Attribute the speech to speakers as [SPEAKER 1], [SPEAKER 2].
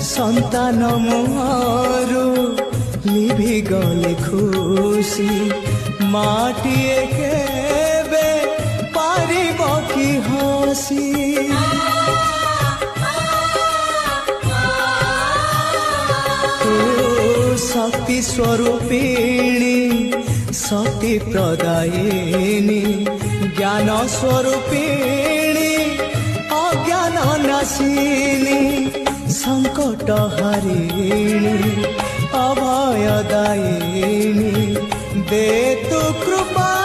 [SPEAKER 1] সন্তান মুহরু লিভি গলে খুশি মাটিয়ে কেবে পারিব কি হসি শক্তি স্বরূপিণী শক্তি প্রদায়িনী জ্ঞান স্বরূপিণী অজ্ঞান নাশিনী সংকট হারিণী অভয়দায়িনী দে তু কৃপা